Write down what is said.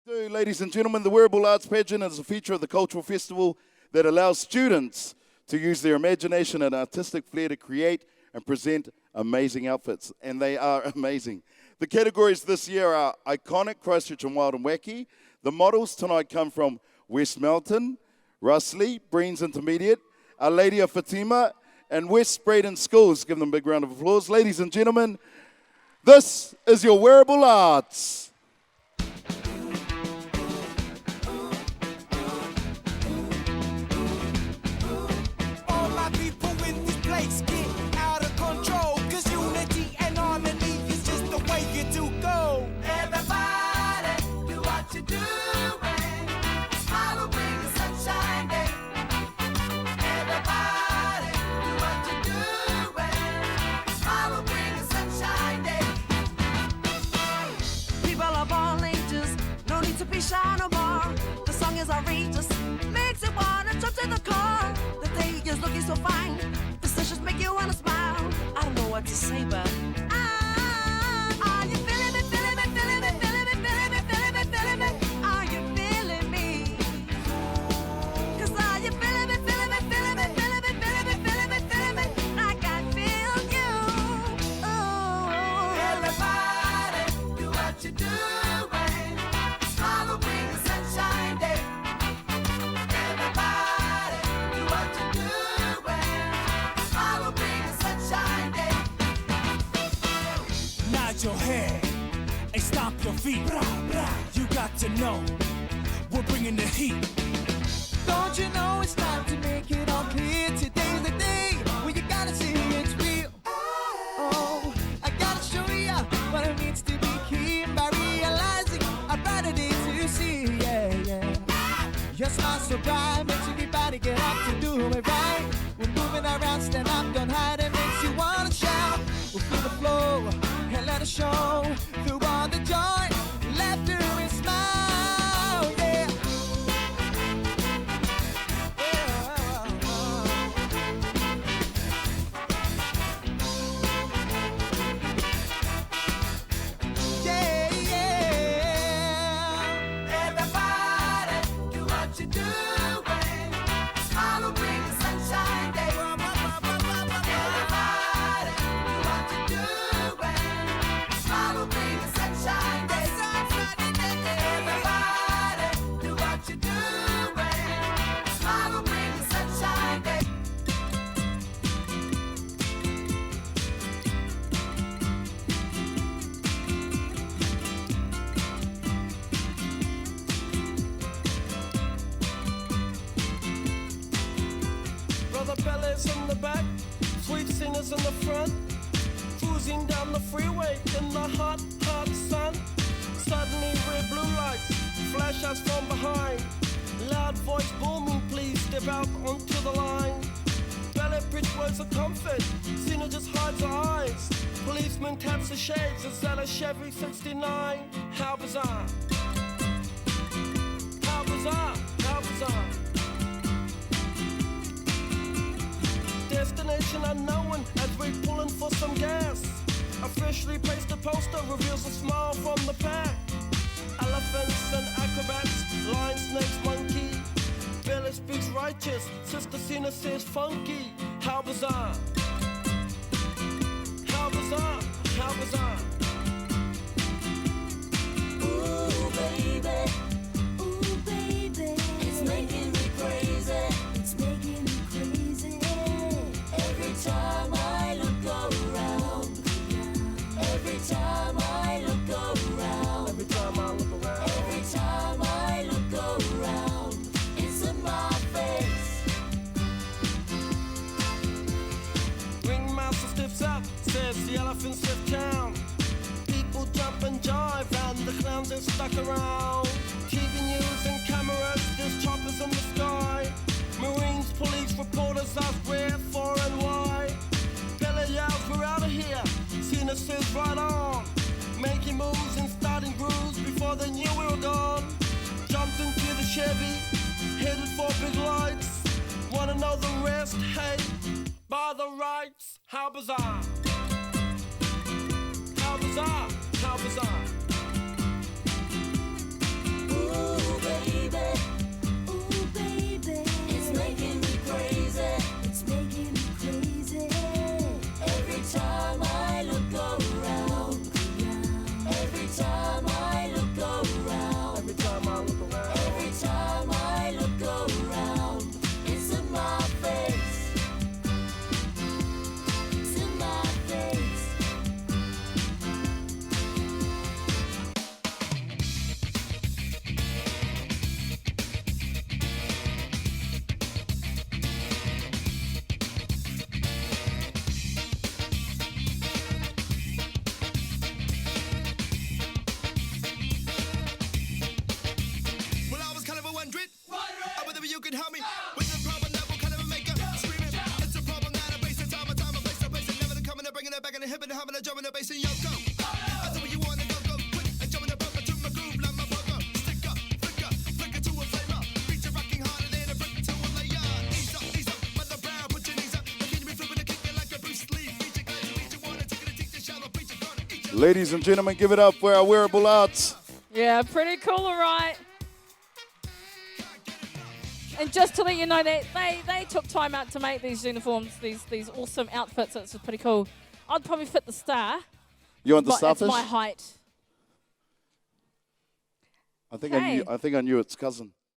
Ladies and gentlemen, the Wearable Arts Pageant is a feature of the Cultural Festival that allows students to use their imagination and artistic flair to create and present amazing outfits, and they are amazing. The categories this year are Iconic, Christchurch and Wild and Wacky. The models tonight come from West Melton, Russley, Breens Intermediate, Our Lady of Fatima, and West Braden Schools. Give them a big round of applause. Ladies and gentlemen, this is your Wearable Arts. Shy no more. The song is outrageous, makes you wanna jump to the car. The day is looking so fine, the just make you wanna smile. I don't know what to say, but are you feeling me, feeling me, feeling me, feeling me, feeling me, feeling me, feeling me? Are you feeling me? 'Cause are you feeling me, feeling me, feeling me, feeling me, feeling me, feeling me, feeling me? Like I feel you. Oh, everybody, do what you do. Your head and stomp your feet. You got to know we're bringing the heat. Don't you know it's time to make it all clear? Today's the day when you gotta see it's real. Oh, I gotta show you what it means to be keen by realizing a brighter day to see. Yeah, yeah. Your smile so bright makes everybody get up to do it right. We're moving around, stand up, don't hide. It makes you wanna shout. We'll feel the flow. And let us show through all the joy, laughter and smile, yeah. Yeah, yeah. Everybody, do what you do. Smile will bring the sunshine day. Everybody, do what you do. Bellas in the back, sweet singers in the front, cruising down the freeway in the hot, hot sun. Suddenly red blue lights flash us from behind. Loud voice booming, please step out onto the line. Ballet bridge words of comfort, Cena just hides her eyes. Policeman taps the shades, it's at a Chevy 69. How bizarre, how bizarre, how bizarre. Destination unknown as we're pulling for some gas. Officially placed a poster reveals a smile from the pack. Elephants and acrobats, lion, snakes, monkey. Billy speaks righteous, Sister Cena says funky. How bizarre, how bizarre, how bizarre. Ooh, baby, it's making me crazy. It's making me crazy. Every time I look around, every time I look around, Every time I look around, every time I look around, it's in my face. Ringmaster stiffs up, says the elephants left town. People jump and jive and the clowns are stuck around. TV news and cameras, there's choppers in the sky. Marines, police, reporters ask where, for and why. Bella yells, we're out of here. Cena says right on. Making moves and starting grooves before they knew we were gone. Jumped into the Chevy, headed for big lights. Wanna know the rest? Hey, by the rights. How bizarre. How bizarre. How bizarre. Ooh, having a drum and a bass and yo go. I do what you wanna go quick and jump in the bumper to my groove like my brother. Stick up, flicker to a flavor. Beat you rocking harder than a brick to a layer. Ease up, mother brown, put your knees up. The kid be flipping and kicking like a Bruce Lee. Beat you glad you beat you wanna take it and teach the shallow beat you gonna eat you. Ladies and gentlemen, give it up for our Wearable Arts. Yeah, pretty cool, all right. And just to let you know that they took time out to make these uniforms, these awesome outfits. It's pretty cool. I'd probably fit the star. You want the But starfish? it's my height. I think Hey. I knew its cousin.